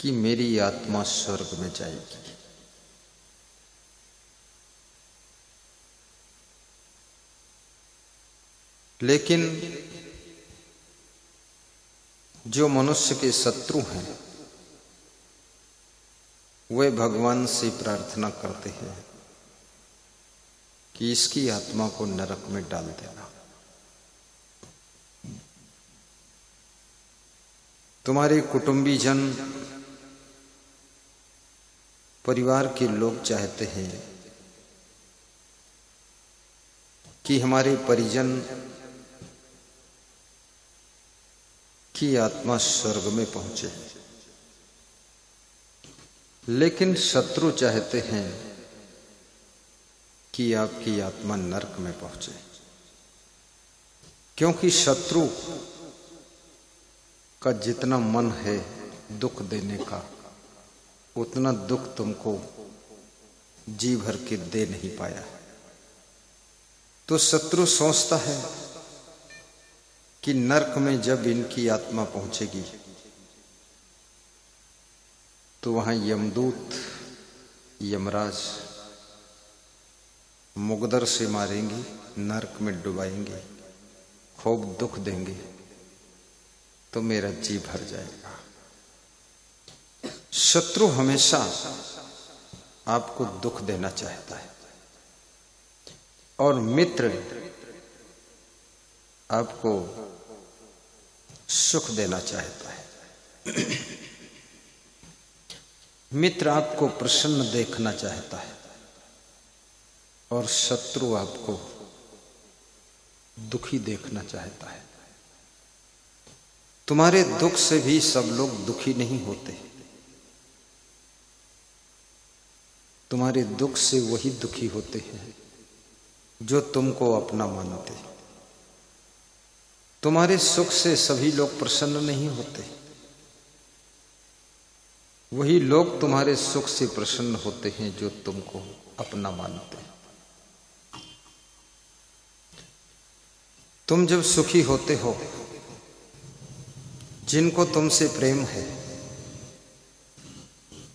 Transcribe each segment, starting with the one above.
कि मेरी आत्मा स्वर्ग में जाएगी। लेकिन जो मनुष्य के शत्रु हैं वे भगवान से प्रार्थना करते हैं कि इसकी आत्मा को नरक में डाल देना। तुम्हारे कुटुंबी जन, परिवार के लोग चाहते हैं कि हमारे परिजन की आत्मा स्वर्ग में पहुंचे, लेकिन शत्रु चाहते हैं कि आपकी आत्मा नरक में पहुंचे, क्योंकि शत्रु का जितना मन है दुख देने का, उतना दुख तुमको जी भर के दे नहीं पाया। तो शत्रु सोचता है कि नरक में जब इनकी आत्मा पहुंचेगी तो वहां यमदूत, यमराज मुकद्दर से मारेंगे, नरक में डुबाएंगे, खूब दुख देंगे तो मेरा जी भर जाएगा। शत्रु हमेशा आपको दुख देना चाहता है और मित्र आपको सुख देना चाहता है। मित्र आपको प्रसन्न देखना चाहता है और शत्रु आपको दुखी देखना चाहता है। तुम्हारे दुख से भी सब लोग दुखी नहीं होते, तुम्हारे दुख से वही दुखी होते हैं जो तुमको अपना मानते। तुम्हारे सुख से सभी लोग प्रसन्न नहीं होते, वही लोग तुम्हारे सुख से प्रसन्न होते हैं जो तुमको अपना मानते। तुम जब सुखी होते हो, जिनको तुमसे प्रेम है,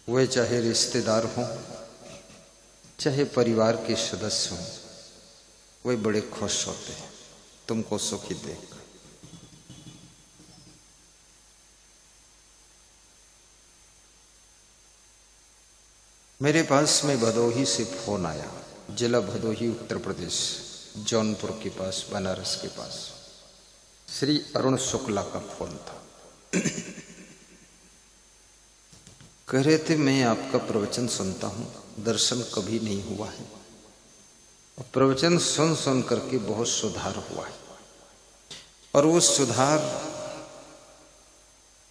वे चाहे रिश्तेदार हों चाहे परिवार के सदस्य हों, वे बड़े खुश होते हैं तुमको सुखी देख। मेरे पास में भदोही से फोन आया, जिला भदोही उत्तर प्रदेश, जौनपुर के पास, बनारस के पास। श्री अरुण शुक्ला का फोन था। कह रहे थे मैं आपका प्रवचन सुनता हूं, दर्शन कभी नहीं हुआ है और प्रवचन सुन सुन करके बहुत सुधार हुआ है और वो सुधार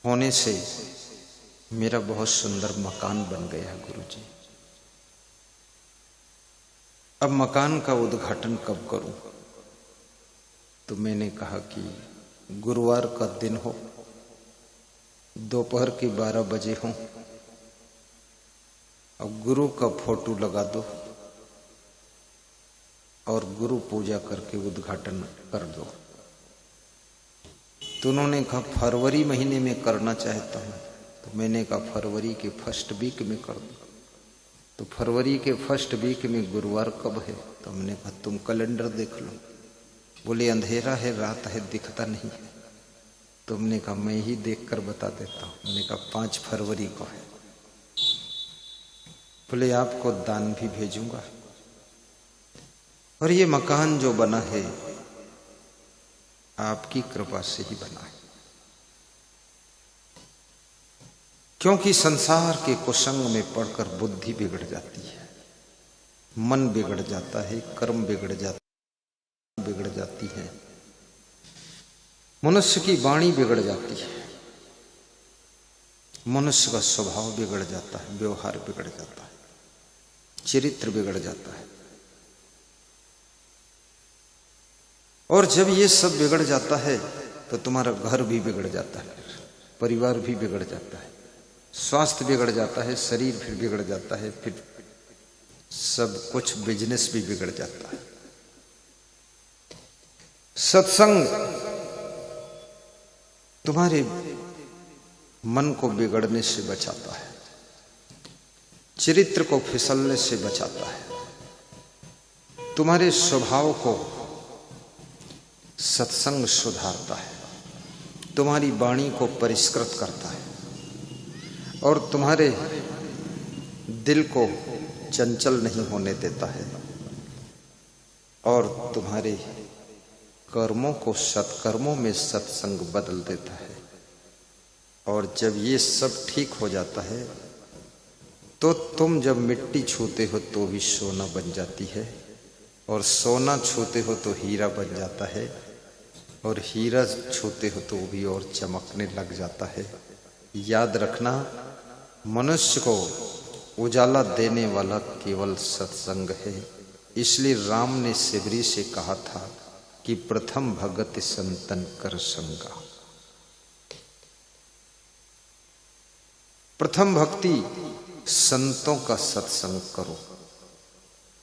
होने से मेरा बहुत सुंदर मकान बन गया गुरुजी। अब मकान का उद्घाटन कब करूं? तो मैंने कहा कि गुरुवार का दिन हो, दोपहर के 12 बजे हो, अब गुरु का फोटो लगा दो और गुरु पूजा करके उद्घाटन कर दो। तो उन्होंने कहा फरवरी महीने में करना चाहता हूं। तो मैंने कहा फरवरी के फर्स्ट वीक में कर दो। तो फरवरी के फर्स्ट वीक में गुरुवार कब है? तो हमने कहा तुम कैलेंडर देख लो। बोले अंधेरा है, रात है, दिखता नहीं है। तो हमने कहा मैं ही देख कर बता देता हूं। हमने कहा 5 फरवरी को है। बोले आपको दान भी भेजूंगा और ये मकान जो बना है आपकी कृपा से ही बना है, क्योंकि संसार के कुसंग में पड़कर बुद्धि बिगड़ जाती है, मन बिगड़ जाता है, कर्म बिगड़ जाती है, मनुष्य की वाणी बिगड़ जाती है, मनुष्य का स्वभाव बिगड़ जाता है, व्यवहार बिगड़ जाता है, चरित्र बिगड़ जाता है। और जब ये सब बिगड़ जाता है तो तुम्हारा घर भी बिगड़ जाता है, परिवार भी बिगड़ जाता है, स्वास्थ्य बिगड़ जाता है, शरीर फिर बिगड़ जाता है, फिर सब कुछ, बिजनेस भी बिगड़ जाता है। सत्संग तुम्हारे मन को बिगड़ने से बचाता है, चरित्र को फिसलने से बचाता है, तुम्हारे स्वभाव को सत्संग सुधारता है, तुम्हारी वाणी को परिष्कृत करता है और तुम्हारे दिल को चंचल नहीं होने देता है और तुम्हारे कर्मों को सत्कर्मों में सत्संग बदल देता है। और जब ये सब ठीक हो जाता है तो तुम जब मिट्टी छूते हो तो भी सोना बन जाती है और सोना छूते हो तो हीरा बन जाता है और हीरा छूते हो तो भी और चमकने लग जाता है। याद रखना, मनुष्य को उजाला देने वाला केवल सत्संग है। इसलिए राम ने शिवरी से कहा था कि प्रथम भगत संतन कर संगा। प्रथम भक्ति संतों का सत्संग करो,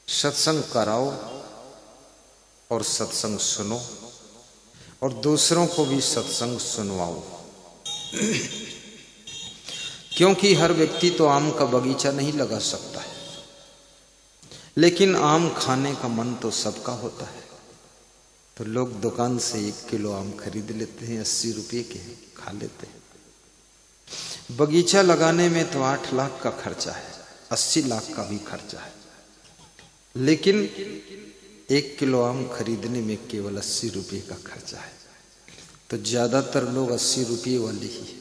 सत्संग कराओ और सत्संग सुनो और दूसरों को भी सत्संग सुनवाओ। क्योंकि हर व्यक्ति तो आम का बगीचा नहीं लगा सकता है, लेकिन आम खाने का मन तो सबका होता है। तो लोग दुकान से 1 किलो आम खरीद लेते हैं, 80 रुपये के खा लेते हैं। बगीचा लगाने में तो 8 लाख का खर्चा है, 80 लाख का भी खर्चा है, लेकिन 1 किलो आम खरीदने में केवल 80 रुपये का खर्चा है। तो ज्यादातर लोग 80 रुपये वाले ही।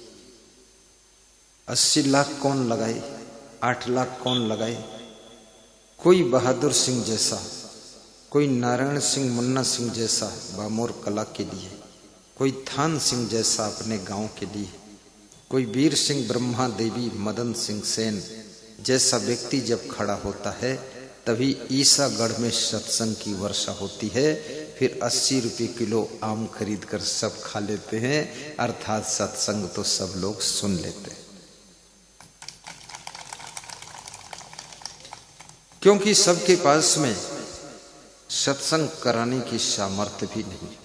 80 लाख कौन लगाए, 8 लाख कौन लगाए? कोई बहादुर सिंह जैसा, कोई नारायण सिंह मुन्ना सिंह जैसा बामोर कला के लिए, कोई थान सिंह जैसा अपने गांव के लिए, कोई वीर सिंह ब्रह्मा देवी मदन सिंह सेन जैसा व्यक्ति जब खड़ा होता है तभी ईसागढ़ में सत्संग की वर्षा होती है। फिर 80 रुपये किलो आम खरीद कर सब खा लेते हैं, अर्थात सत्संग तो सब लोग सुन लेते हैं। क्योंकि सबके पास में सत्संग कराने की सामर्थ्य भी नहीं है,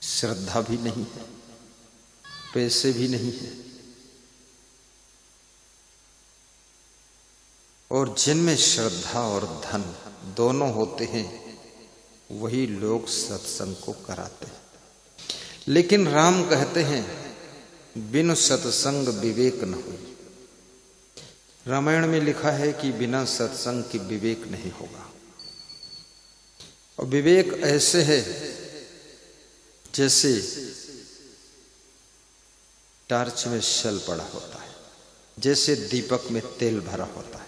श्रद्धा भी नहीं है, पैसे भी नहीं है। और जिनमें श्रद्धा और धन दोनों होते हैं वही लोग सत्संग को कराते हैं। लेकिन राम कहते हैं बिनु सत्संग विवेक न हो। रामायण में लिखा है कि बिना सत्संग के विवेक नहीं होगा। और विवेक ऐसे है जैसे टार्च में शल पड़ा होता है, जैसे दीपक में तेल भरा होता है।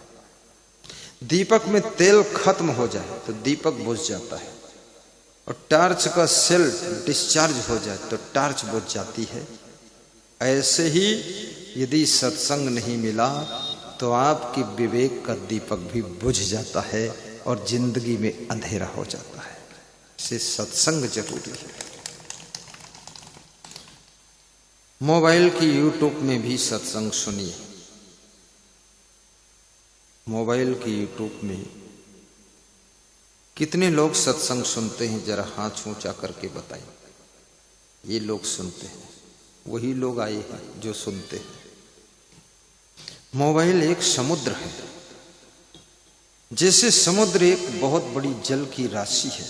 दीपक में तेल खत्म हो जाए तो दीपक बुझ जाता है और टार्च का सेल डिस्चार्ज हो जाए तो टार्च बुझ जाती है। ऐसे ही यदि सत्संग नहीं मिला तो आपके विवेक का दीपक भी बुझ जाता है और जिंदगी में अंधेरा हो जाता है। इससे सत्संग जरूरी है। मोबाइल की यूट्यूब में भी सत्संग सुनिए। मोबाइल की यूट्यूब में कितने लोग सत्संग सुनते हैं, जरा हाथ ऊंचा करके बताइए। ये लोग सुनते हैं, वही लोग आए हैं जो सुनते हैं। मोबाइल एक समुद्र है, जैसे समुद्र एक बहुत बड़ी जल की राशि है।